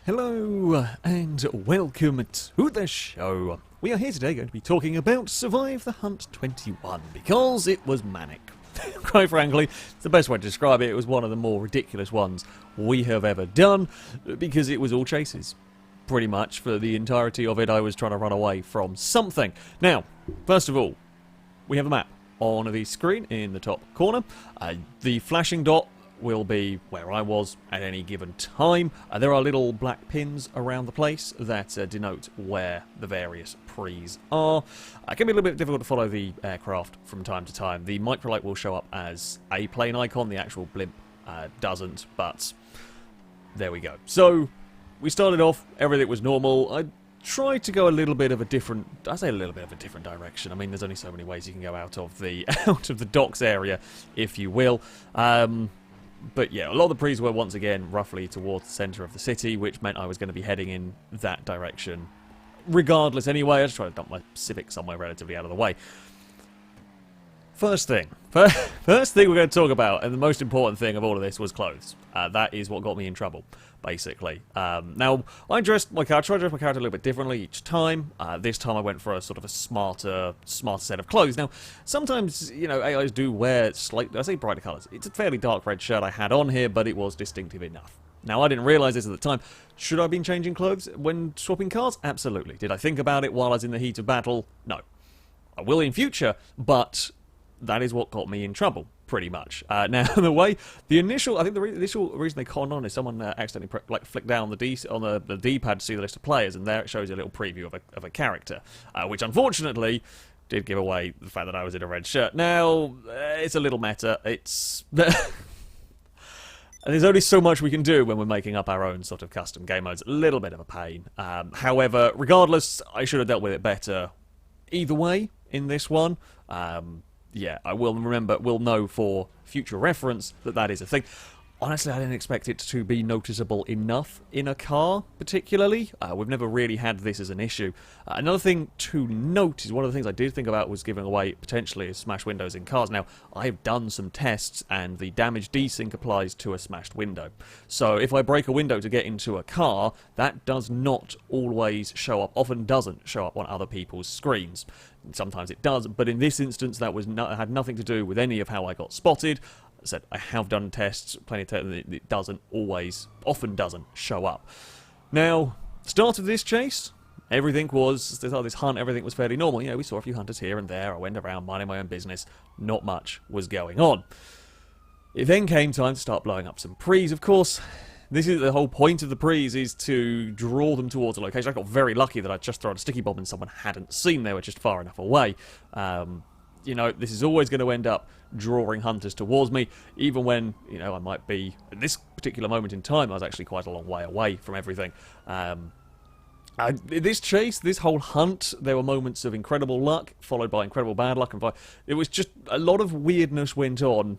Hello and welcome to the show. We are here today going to be talking about Survive the Hunt 21 because it was manic. Quite frankly, it's the best way to describe it. It was one of the more ridiculous ones we have ever done because it was all chases. Pretty much for the entirety of it I was trying to run away from something. Now, first of all, we have a map on the screen in the top corner. The flashing dot will be where I was at any given time. There are little black pins around the place that denote where the various prees are. It can be a little bit difficult to follow the aircraft from time to time. The microlight will show up as a plane icon, the actual blimp doesn't, but there we go. So, we started off, everything was normal. I tried to go a little bit of a different, I say a little bit of a different direction. I mean, there's only so many ways you can go out of the docks area, if you will. But yeah, a lot of the prees were once again roughly towards the centre of the city, which meant I was going to be heading in that direction. Regardless anyway, I just tried to dump my Civic somewhere relatively out of the way. First thing we're going to talk about, and the most important thing of all of this, was clothes. That is what got me in trouble, basically. Now, I dressed my character a little bit differently each time. This time I went for a sort of a smarter set of clothes. Now, sometimes, you know, AIs do wear I say brighter colours. It's a fairly dark red shirt I had on here, but it was distinctive enough. Now, I didn't realise this at the time. Should I have been changing clothes when swapping cars? Absolutely. Did I think about it while I was in the heat of battle? No. I will in future, but that is what got me in trouble, pretty much. Now, the initial reason they conned on is someone accidentally flicked down the D-pad to see the list of players, and there it shows you a little preview of a character, which unfortunately did give away the fact that I was in a red shirt. Now, it's a little meta. It's there's only so much we can do when we're making up our own sort of custom game modes. A little bit of a pain. However, regardless, I should have dealt with it better either way in this one. Yeah, I will know for future reference that that is a thing. Honestly, I didn't expect it to be noticeable enough in a car, particularly. We've never really had this as an issue. Another thing to note is one of the things I did think about was giving away potentially smashed windows in cars. Now, I've done some tests, and the damage desync applies to a smashed window. So if I break a window to get into a car, that does not always show up, often doesn't show up on other people's screens. Sometimes it does, but in this instance, that had nothing to do with any of how I got spotted. I said I have done tests, plenty of tests, it often doesn't show up. Now, start of this chase, this hunt, everything was fairly normal. You know, we saw a few hunters here and there. I went around minding my own business. Not much was going on. It then came time to start blowing up some prees. Of course, this is the whole point of the prees, is to draw them towards a location. I got very lucky that I just thrown a sticky bomb and someone hadn't seen they were just far enough away. You know, this is always going to end up drawing hunters towards me, even when, you know, I might be, at this particular moment in time, I was actually quite a long way away from everything. This chase, this whole hunt, there were moments of incredible luck, followed by incredible bad luck, and it was just a lot of weirdness went on,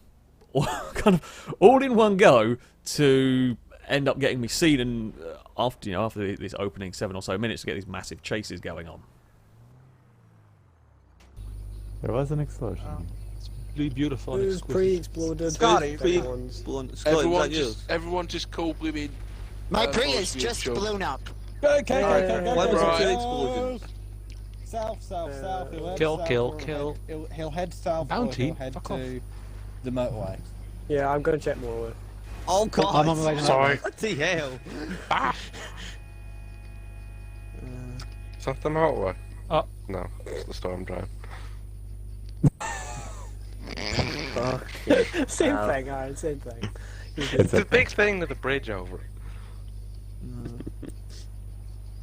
kind of all in one go, to end up getting me seen, and after this opening 7 or so minutes, to get these massive chases going on. There was an explosion. It's really beautiful. It was pre-exploded. Scotty, everyone just call blooming. my pre is just blown up. Okay. Why was Right. it exploded? South. He'll head Kill. south. He'll head south. Bounty? Or he'll head to the motorway. Yeah, I'm going to check more. Oh god! I'm on my way to Sorry. What the hell? Is that the motorway? Oh. No, it's the storm drain. Same thing, Aaron, same thing. It's the big thing with the bridge over it.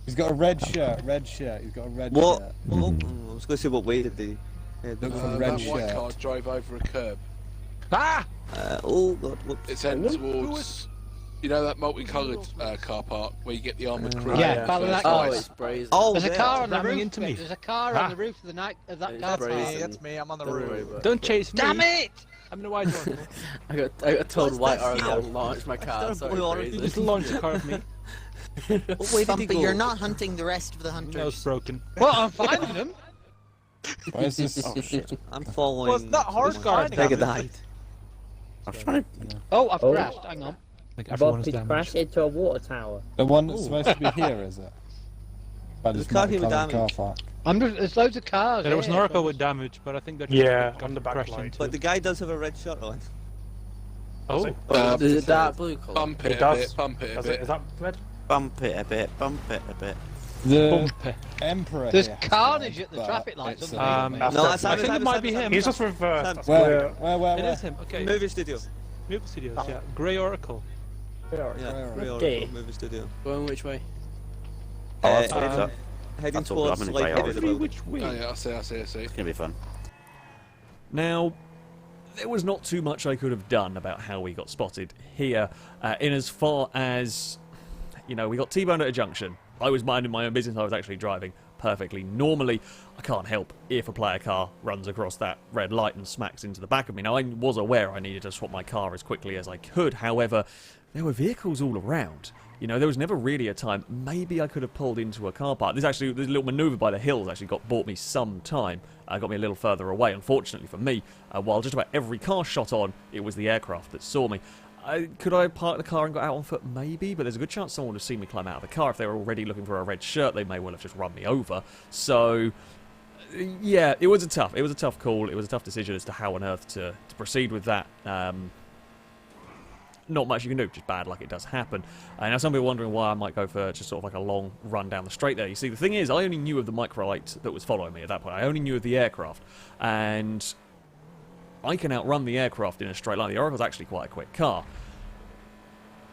He's got a red shirt. He's got a red What? shirt. I was going to say, what way did they head? Look for red That white shirt. car drove over a curb. Oh god, whoops. It's heading towards, you know, that multicoloured car park where you get the armoured crew. Yeah, First that place. it's brazen. Oh, There's a there. car on the Ramming roof. into me. There's a car on the roof of that car park. That's me. I'm on the Don't worry roof. about it. Don't chase me. Damn it! I'm in a wide one. I got told What's white that earlier smell? to launch my car. Don't Sorry, boil crazy. Just launch a car at me. What way did he go? You're not hunting the rest of the That was hunters. broken. What? I'm finding them. Where's this? Oh shit! I'm following. Well, it's not hard this guard. one. Take a dive. I'm trying. Oh, I've crashed. Hang on. Like everyone is Bob damaged. crashed into a water tower. The one that's supposed to be here, is it? By There's this a car here with multicolored car damage. park. There's loads of cars. There was an here. Oracle with damage, but I think that on the back crashed line. into. But the guy does have a red shirt on. Oh, Is it dark blue colour? Bump it It a does. bit, bump it a Does bit. it? Is that red? Bump it a bit, bump it a bit. The bumpy. Emperor There's here has carnage red, at the but traffic lights it's, underneath. No, that's I think it might be him. He's just reversed. Sam, That's Where? weird. Where? It is him. Okay. Movie studio. Movie Studios. Yeah. Grey Oracle. Yeah, Right. real Okay. movie studio. Going which way? Heading towards like Which way? Oh yeah, I see. It's gonna be fun. Now, there was not too much I could have done about how we got spotted here, in as far as, we got T-boned at a junction. I was minding my own business, I was actually driving perfectly normally. I can't help if a player car runs across that red light and smacks into the back of me. Now, I was aware I needed to swap my car as quickly as I could, however, there were vehicles all around. There was never really a time. Maybe I could have pulled into a car park. This little manoeuvre by the hills actually bought me some time. Got me a little further away, unfortunately for me. While just about every car shot on, it was the aircraft that saw me. Could I have parked the car and got out on foot? Maybe, but there's a good chance someone would have seen me climb out of the car. If they were already looking for a red shirt, they may well have just run me over. So, yeah, it was a tough call. It was a tough decision as to how on earth to proceed with that. Not much you can do, just bad luck, it does happen. Now some people are wondering why I might go for just sort of like a long run down the straight there. You see, the thing is, I only knew of the microlight that was following me at that point. I only knew of the aircraft. And I can outrun the aircraft in a straight line. The Oracle's actually quite a quick car.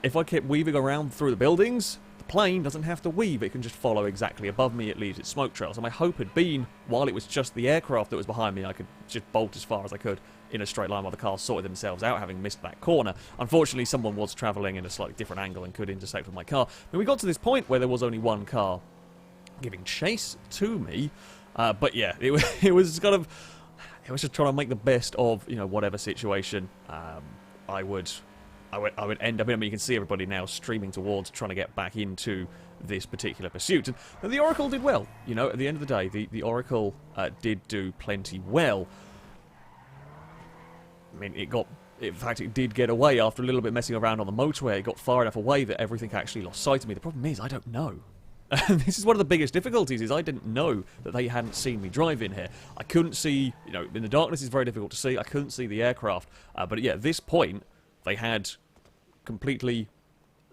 If I kept weaving around through the buildings, the plane doesn't have to weave. It can just follow exactly above me. It leaves its smoke trail. So my hope had been, while it was just the aircraft that was behind me, I could just bolt as far as I could in a straight line while the cars sorted themselves out, having missed that corner. Unfortunately, someone was travelling in a slightly different angle and could intersect with my car. Then we got to this point where there was only one car giving chase to me. But yeah, it was kind of... It was just trying to make the best of, whatever situation I would end up in. I mean, you can see everybody now streaming towards trying to get back into this particular pursuit. And the Oracle did well. At the end of the day, the Oracle did do plenty well. I mean, in fact, it did get away after a little bit messing around on the motorway. It got far enough away that everything actually lost sight of me. The problem is, I don't know. And this is one of the biggest difficulties, is I didn't know that they hadn't seen me drive in here. I couldn't see, in the darkness it's very difficult to see. I couldn't see the aircraft. But yeah, at this point, they had completely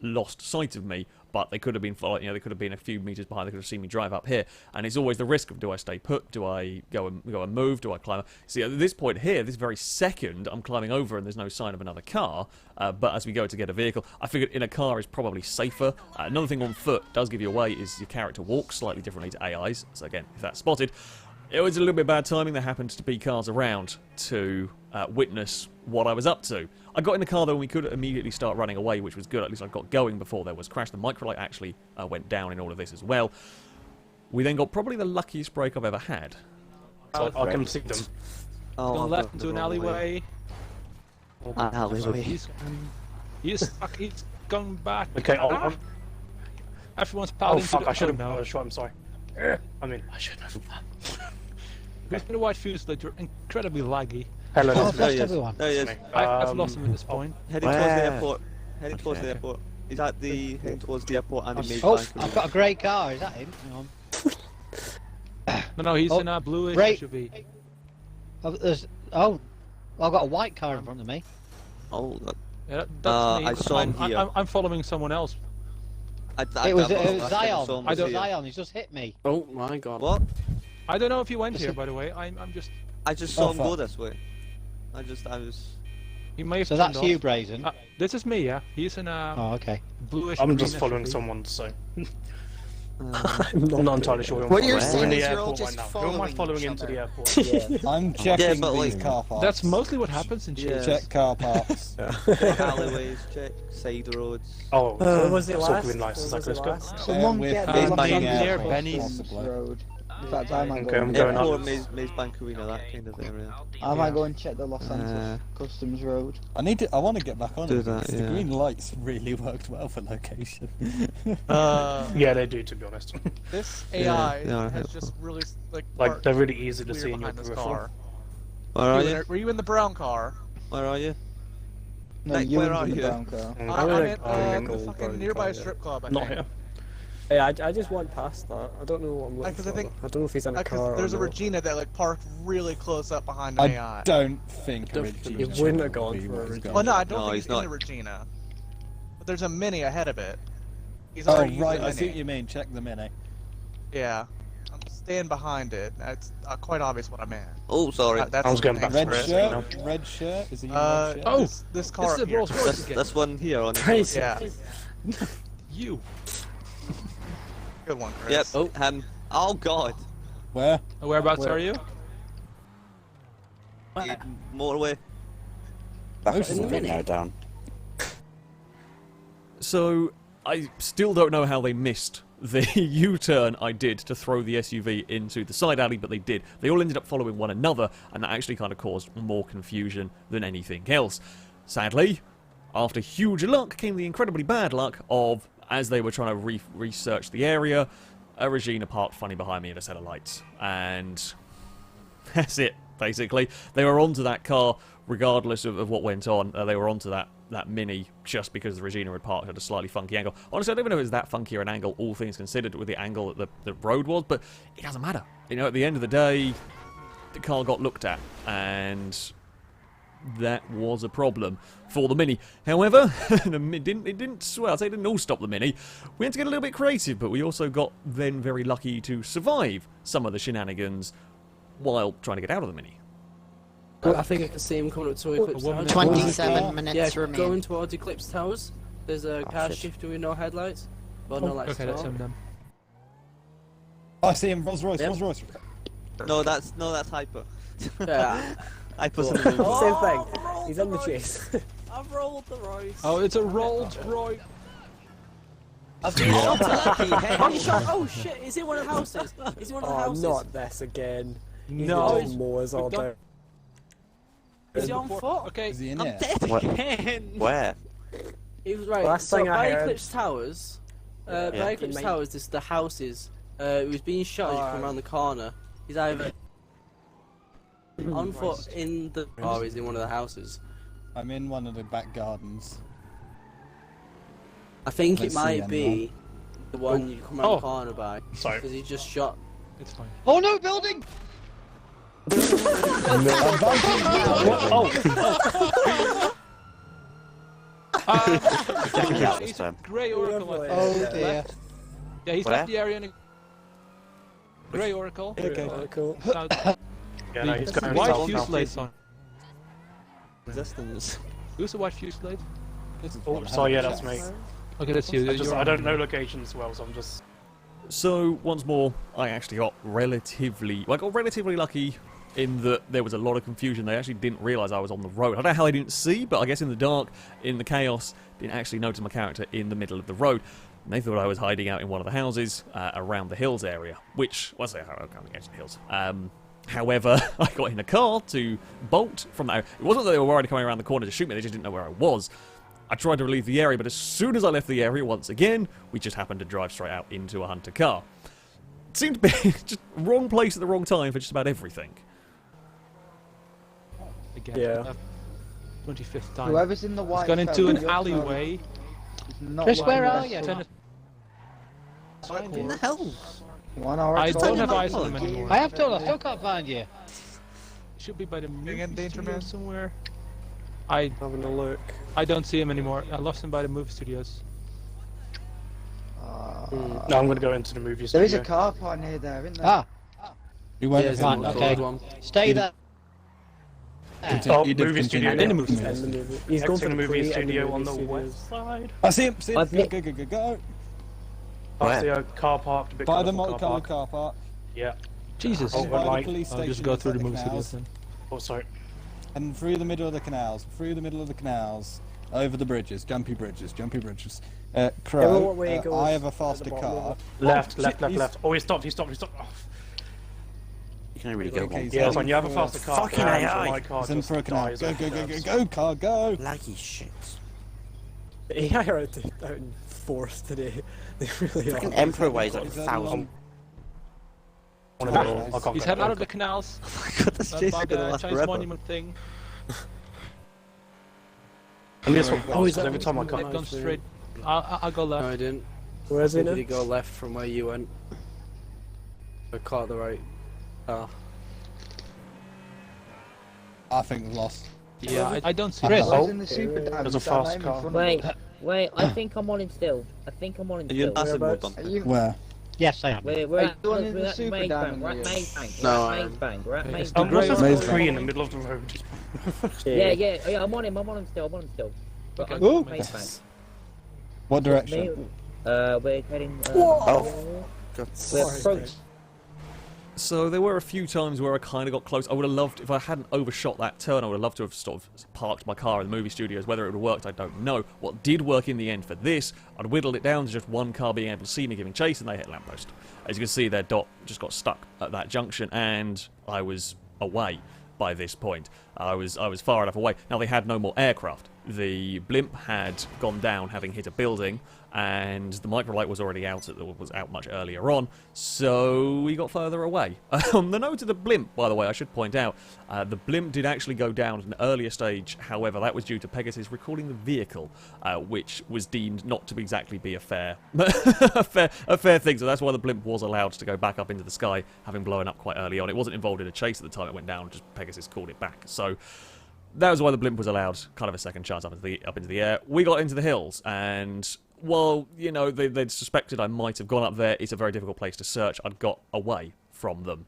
lost sight of me, but they could have been following, they could have been a few meters behind. They could have seen me drive up here, and it's always the risk of, do I stay put, do I go and move, do I climb? See, at this point here, this very second, I'm climbing over and there's no sign of another car, but as we go to get a vehicle, I figured in a car is probably safer. Another thing on foot does give you away is your character walks slightly differently to AIs, so again, if that's spotted, it was a little bit bad timing. There happened to be cars around to witness what I was up to. I got in the car though and we could immediately start running away, which was good. At least I got going before there was crash. The microlight actually went down in all of this as well. We then got probably the luckiest break I've ever had. So I can see them. Gone left into an alleyway. Alleyway. He's stuck. He's gone back. Okay, I'm... Everyone's piled into fuck, the... I should have Oh, no. shot him, sorry. I should have. Who's been a white fuse that you're incredibly laggy. Hello, Oh, I've lost everyone. There he is. I've lost him at this point. Heading towards the airport. Heading towards the airport. He's at the heading towards the airport and he made Oh, bank. I've got a grey car. Is that him? Hang on. No, he's Oh, in a bluish right. SUV. I've got a white car in front of me. Oh, that, Yeah, that's me. I saw him here. I'm following someone else. It was Zion. I don't. Zion. He's just hit me. Oh my god. What? I don't know if he went here, by the way. I'm just... I just saw him go this way. I was. He may have So turned that's you, off. Brazen. This is me, yeah. He's in a Oh, okay. bluish I'm just green following SUV. someone, so... I'm not entirely sure. What you're I'm saying in the is you're all airport just right now. Who am I following following each into other. the airport? Yeah. I'm checking but, these like, car parks. That's mostly what happens in Yeah. Chase. Check car parks. Check alleyways, check side roads. Oh, Where was it it's all last? green lights. It's like, let's go. Someone with get Maze the Bank London near Airport Benny's possibly. Road. In fact, I might Okay, go. I'm going up. Airport, Maze Bank Arena, that kind of area. I might go and check the Los Santos Customs Road. I want to get back on Do it. that, because yeah. The green lights really worked well for location. Yeah, they do, to be honest. This AI they are has helpful. just really Like, parked they're really easy to clear see in your behind this peripheral. car. Where are you? Were you in the brown car? Where are you? No, Nick, where are you? I'm I'm in fucking nearby a strip club. Not here. Hey, I just went past that. I don't know what I'm looking for. I don't know if he's in a car. There's a not. Regina that like parked really close up behind an AI. I don't think a He Regina wouldn't have would gone be for a what he's Regina. gone Well, no, for. I don't No, think he's he's in not. a Regina. But there's a Mini ahead of it. He's Oh already used right, the I see Mini. what you mean. Check the Mini. Yeah. I'm staying behind it. It's quite obvious what I meant. Oh, sorry. That's I was going back the to Red Chris, shirt. Red shirt. Is he in red shirt? Oh, this car this is up a here. Rolls Royce again. This one here on it. Crazy. Yeah. You. Good one, Chris. Yep. Oh god. Where? Whereabouts are you? Motorway. Most of them now down. So, I still don't know how they missed the U-turn I did to throw the SUV into the side alley, but they did. They all ended up following one another, and that actually kind of caused more confusion than anything else. Sadly, after huge luck came the incredibly bad luck of, as they were trying to research the area, a Regina parked funny behind me in a set of lights. And that's it, basically. They were onto that car regardless of what went on. They were onto that Mini just because the Regina had parked at a slightly funky angle. Honestly, I don't even know if it was that funky or an angle, all things considered, with the angle that the road was, but it doesn't matter. You know, at the end of the day, the car got looked at, and that was a problem for the Mini. However, it didn't all stop the Mini. We had to get a little bit creative, but we also got then very lucky to survive some of the shenanigans while trying to get out of the Mini. I think I can see him coming up to Eclipse Towers. 27 minutes Yeah, remaining. going towards Eclipse Towers. There's a car shifter with no headlights. Well, no lights Okay, at that's all. him then. Oh, I see him. Rolls Royce. Yep. Rolls Royce. No, that's Hyper. Yeah. Hyper's Cool. in the movie. Same thing. He's on the chase. I've rolled the Royce. Oh, it's a Rolls Royce. I've been shot at the head. Oh, you shot. Oh shit! Is he one of the houses? Is he one of the houses? not this again. No. He's mowers all day. Is he on foot? Okay. Is he in I'm here? dead again. Where? He was right. Last So thing I by heard- Eclipse Towers, Yeah. by Eclipse He Towers, there's the houses. He was being shot as you come around the corner. He's either on foot in the or he's in one of the houses. I'm in one of the back gardens. I think Let's it see might then, be the one you come around Oh. the corner by. Sorry. Because he just shot. It's fine. Oh no, building! Definitely out this He's time. Grey Oracle. I think. Oh dear. Left. Yeah, he's Where? left the area in a Grey Oracle. Okay, cool. South. Yeah, no, he's going White south, fuselade's on. Resistance. Who's the white fuselade? This is Oh, what sorry, yeah, happens. that's me. Okay, that's you. You're I on. don't know locations well, so I'm just... So, once more, I actually got relatively lucky in that there was a lot of confusion. They actually didn't realise I was on the road. I don't know how they didn't see, but I guess in the dark, in the chaos, didn't actually notice my character in the middle of the road. And they thought I was hiding out in one of the houses around the hills area, which, well, I say, I'm coming out to the hills. However, I got in a car to bolt from there. It wasn't that they were already coming around the corner to shoot me, they just didn't know where I was. I tried to leave the area, but as soon as I left the area, once again, we just happened to drive straight out into a hunter car. It seemed to be just wrong place at the wrong time for just about everything. Again. Yeah. 25th time. Whoever's in the He's white gone into coat, an your alleyway. coat is not Chris, one where of are the you? best What in the hell? One hour. I don't have my eyes on him phone. anymore. I have told. I still can't find you. Should be by the movie in danger, studio man? somewhere. I Having a look. don't see him anymore. I lost him by the movie studios. No, I'm going to go into the movie There is a studio. car park near there, isn't there? You Yeah, went there's fine, one okay. gold one. Stay there. Oh, You did movie studio. continue In the with movie this. In the movie. He's going Exiting for the movie free in the studio on the movie west side. I see him. See him. I've Go, hit- go, go, go, go. Past Where? the car park, the big By the colourful multicoloured car park. car park. Yeah. Jesus. Oh, By the like- police I'll station. just go through the beside movie canals, studios then. Oh, sorry. And through the middle of the canals. Through the middle of the canals. Over the bridges. Jumpy bridges. Jumpy bridges. Crow, what way it goes I have a at the faster bottom car. Left, Oh, left, shit, left, he's- left. Oh, he stopped, he stopped, he stopped. Oh, You can only really go Okay, one. he's yeah, it's heading on. You have a for- faster car. Fucking and AI. My car He's in just for a canal. dies Go, over go, go, curves. go, go, car, go! Laggy shit. The AI are out in force today. They really Fucking are. Emperor weighs like He's 1,000. One of them. I can't He's go heading out back. of the canals. God, this chase is By gonna the last Chinese forever. monument thing. And this one, oh, he's every time I I've come. gone straight. I'll go No, I left. didn't. Where is he now? Did he go left from where you went? I caught the right car. I think we've lost. Yeah, I don't see. Chris. Oh, in the super dam. There's a fast car. Wait, I think I'm on him still. I think I'm on him Are you in still. passive mode, Don? Where? Yes, I am. We're Are you at, doing look, in we're the at super Maze dam Bank, in we're at the- Maze Bank, No, we're I at am. Maze Bank, we're at Maze What's Bank. that Maze tree Bank. in the middle of the road? Yeah, I'm on him still, I'm on him still. But I'm Ooh. at Maze Bank. What direction? We're heading, Oh. we're approaching. So there were a few times where I kind of got close. I would have loved, if I hadn't overshot that turn, I would have loved to have sort of parked my car in the movie studios. Whether it would have worked, I don't know. What did work in the end for this, I'd whittled it down to just one car being able to see me giving chase, and they hit a lamppost. As you can see, their dot just got stuck at that junction, and I was away by this point. I was far enough away. Now, they had no more aircraft. The blimp had gone down, having hit a building, and the microlight was already out. Was out much earlier on, so we got further away. On the note of the blimp, by the way, I should point out, the blimp did actually go down at an earlier stage. However, that was due to Pegasus recalling the vehicle, which was deemed not to exactly be a fair, a fair thing. So that's why the blimp was allowed to go back up into the sky, having blown up quite early on. It wasn't involved in a chase at the time it went down. Just Pegasus called it back. So that was why the blimp was allowed kind of a second chance up into the air. We got into the hills, and while, you know, they'd suspected I might have gone up there, it's a very difficult place to search. I'd got away from them.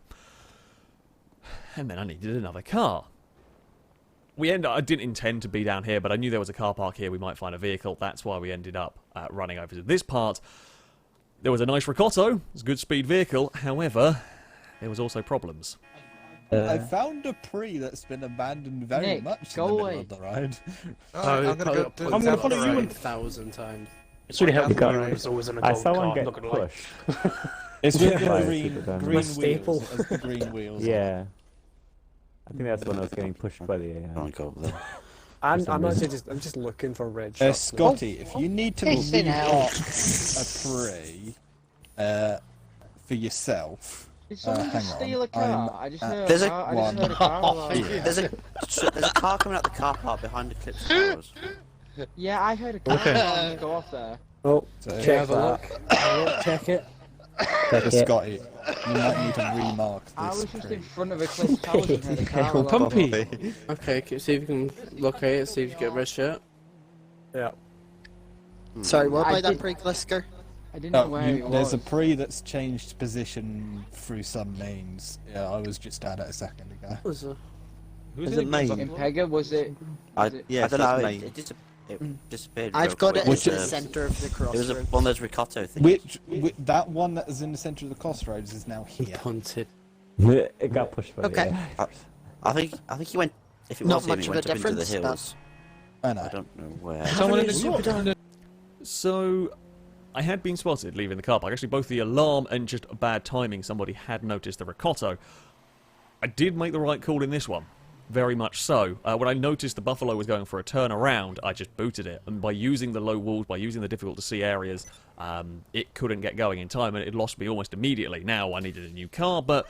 And then I needed another car. I didn't intend to be down here, but I knew there was a car park here. We might find a vehicle. That's why we ended up running over to this part. There was a nice Ricotto. It's a good speed vehicle. However, there was also problems. I found a pre that's been abandoned very Nick, much go in the away. middle of the ride. I'm gonna follow you in. 1,000 times. It's really helpful. got- There's always in a I gold saw car. one I'm get not gonna lie. pushed. It's with Yeah. the green staple. wheels as the green wheels. Yeah. I think that's when I was getting pushed by the I can't go up there. I'm some actually reason. I'm just looking for red shots. Scotty, if you need to Piss it out. remark a pre for yourself, Did someone hang just on, steal a car? I just heard. There's a a- car. I just heard a car. alarm. There's a car coming out the car park behind Eclipse Towers. Yeah, I heard a car alarm go off there. Oh, so check have a that. Check it. Scotty, you might need to remark this I was just pre. in front of Eclipse Towers and heard a car alarm. Pumpy. Okay, see if you can locate it, see if you get a red shirt. Yeah. Sorry, what I about that did- pre-glisker? I didn't know No, where it there's a was. pre that's changed position through some means. Yeah, I was just at it a second ago. What was it? Who's Is it me? In Pega, was it? I Was it- don't know. Mate. It disappeared. I've real got quick. it Which in the is- centre of the It was crossroad. one of those Ricotto things. That one that is in the centre of the crossroads is now here. Punted. It got pushed by Okay. the I think he went. If it Not was him, much he of a went up into the difference, hills. I know. I don't know where. Someone in the So, I had been spotted leaving the car park. Actually, both the alarm and just bad timing, somebody had noticed the Ricotto. I did make the right call in this one. Very much so. When I noticed the Buffalo was going for a turnaround, I just booted it. And by using the low walls, by using the difficult-to-see areas, it couldn't get going in time, and it lost me almost immediately. Now, I needed a new car, but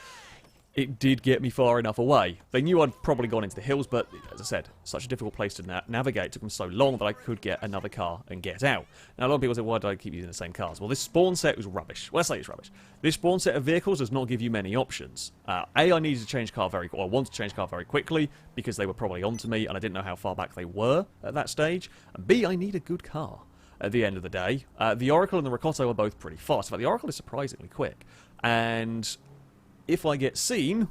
it did get me far enough away. They knew I'd probably gone into the hills, but, as I said, such a difficult place to navigate. It took them so long that I could get another car and get out. Now, a lot of people say, why do I keep using the same cars? Well, this spawn set was rubbish. Well, I say it's rubbish. This spawn set of vehicles does not give you many options. I needed to change car I wanted to change car very quickly, because they were probably onto me, and I didn't know how far back they were at that stage. And B, I need a good car at the end of the day. The Oracle and the Ricotto are both pretty fast. In fact, the Oracle is surprisingly quick. And if I get seen,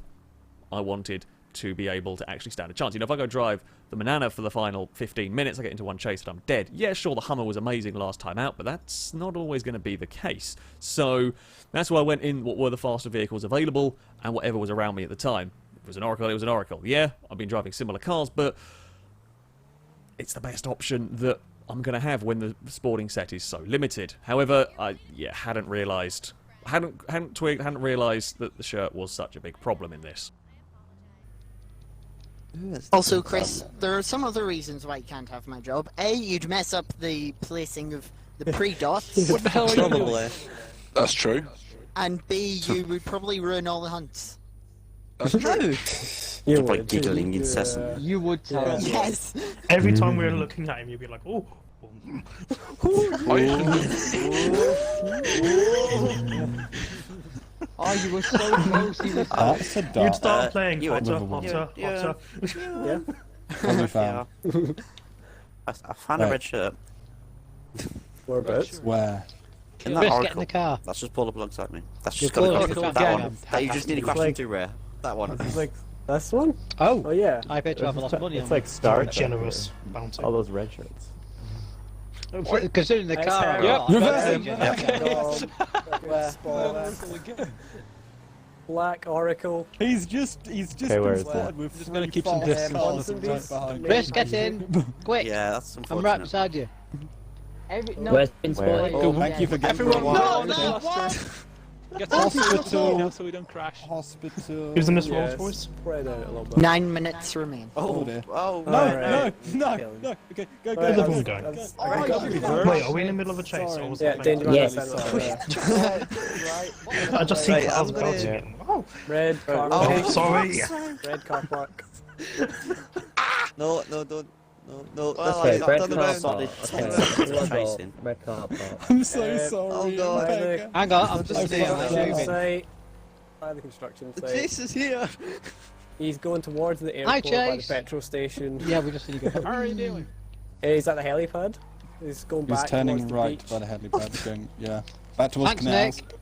I wanted to be able to actually stand a chance. You know, if I go drive the Manana for the final 15 minutes, I get into one chase and I'm dead. Yeah, sure, the Hummer was amazing last time out, but that's not always going to be the case. So that's why I went in what were the faster vehicles available and whatever was around me at the time. If it was an Oracle, it was an Oracle. Yeah, I've been driving similar cars, but it's the best option that I'm going to have when the sporting set is so limited. However, I hadn't realised... hadn't realised that the shirt was such a big problem in this. Also, Chris, there are some other reasons why you can't have my job. A, you'd mess up the placing of the pre-dots. What the hell are you doing? That's true. And B, you would probably ruin all the hunts. That's true. You Just like would. giggling incessantly. You would tell us. Yes. Every time we were looking at him, you'd be like, oh. Oh, you were so close. He was That's a You'd dot. start playing you hotter, would- hotter, yeah. hotter. Yeah. What have we found? I found a red shirt. Whereabouts? Where? In that Chris, oracle. get in the car. That's just pulled up alongside me. That's just You're got to close. go. That Yeah. one. That you just nearly crashed Like- into rare. That one. It's like this one? Oh, Oh yeah. I bet you have a lot of money It's on like that. Star Trek. Generous bounty. All those red shirts. Considering the car. Yep. Black Oracle. He's just Okay, been where is spotted it? with Just gotta 3 keep some false distance. cars Some right beats. behind Chris, get in. Quick. Yeah, that's I'm unfortunate. right beside you. Where's been Where? spotted? Oh, thank you for getting Everyone, me no, one. no, Get to Hospital. so we don't crash. Hospital. Who's in this Yes. Rolls Royce? Spread out a little bit. 9 minutes remain. Oh dear. Oh, No, Alright. no. Okay, go. Right, the that's- one going? that's- Wait, are we in the middle of a chase? Or was Yeah, that danger Yes. man. I just see Right, cars I'm gonna- bouncing again. Oh, Red car Oh, park. sorry. Red car park. No, don't. No, Well, that's Okay, right. red I've done car the solid park. 10 Okay, seconds of we'll go. chasing. Red car park. I'm so Uh, sorry. oh, God. Rebecca. hang on, I'm just I've seeing. got Construction that. site. By the construction site. Chase is here. He's going towards the airport by the Chase. petrol station. Yeah, we just need to go. How are you doing? He's at the helipad. He's going He's back turning towards the right beach. by the helipad. He's going, yeah. Back towards Thanks, canals. Nick.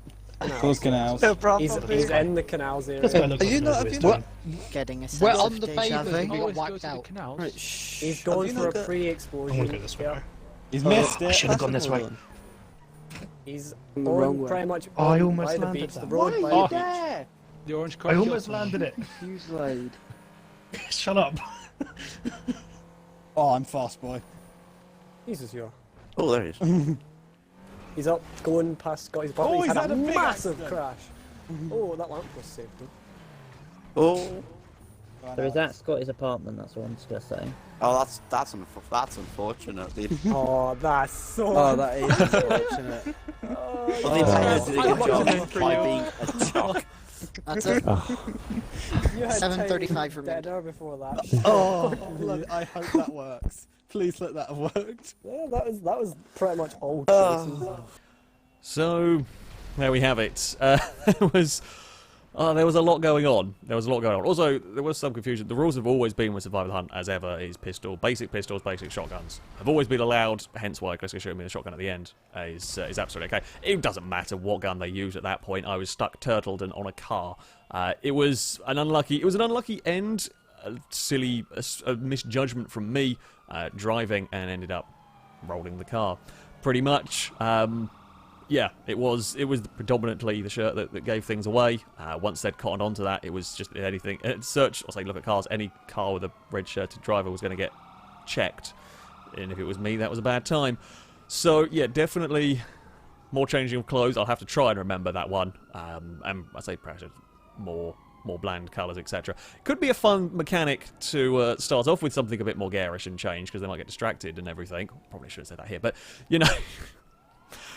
Towards canals. He's in the canals area. This guy looks Are you like not- he knows have what he's you doing. Getting a sense We're of on the deja pavement vu. and we got Always go whacked to the out. canals. Right, shh. He's Have going you for a not got- I'm pre-explosion. gonna go this way. Yeah. He's missed I it. should have gone this way. He's On the wrong on way. pretty much Oh, I on almost by the landed beach. that. The road by Oh. the beach. The orange car. I almost landed it. You slide. Shut up. Oh, I'm fast, boy. Jesus, yeah. Oh, there he is. He's up, going past Scotty's bump. Oh, he's he's had had a a big massive accident. crash. Oh, that lamppost saved him. Oh, So is that Scotty's apartment? That's what I'm just gonna say. oh, that's unfortunate. Dude. Oh, that's so. Oh, that is unfortunate. Well, the entire did a good job by being a jock. That's it. You had 7:35 time remained. deader before that. Oh, bloody, I hope that works. Please let that have worked. Yeah, that was pretty much all chases. So, there we have it. There was a lot going on. Also, there was some confusion. The rules have always been with Survival Hunt, as ever, is basic pistols, basic shotguns. Have always been allowed, hence why Chris showed me the shotgun at the end is absolutely okay. It doesn't matter what gun they use at that point. I was stuck turtled and on a car. It was an unlucky end, a misjudgment from me, driving and ended up rolling the car. Pretty much. Yeah, it was predominantly the shirt that gave things away. Once they'd cottoned onto that, it was just anything. Look at cars. Any car with a red shirted driver was going to get checked, and if it was me, that was a bad time. So yeah, definitely more changing of clothes. I'll have to try and remember that one. And I say perhaps more bland colours, etc. Could be a fun mechanic to start off with something a bit more garish and change, because they might get distracted and everything. Probably shouldn't say that here, but you know.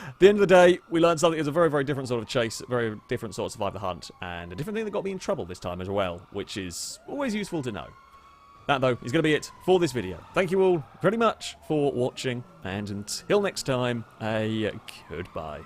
At the end of the day, we learned something. It was a very, very different sort of chase, very different sort of Survive the Hunt, and a different thing that got me in trouble this time as well, which is always useful to know. That, though, is going to be it for this video. Thank you all very much for watching, and until next time, a goodbye.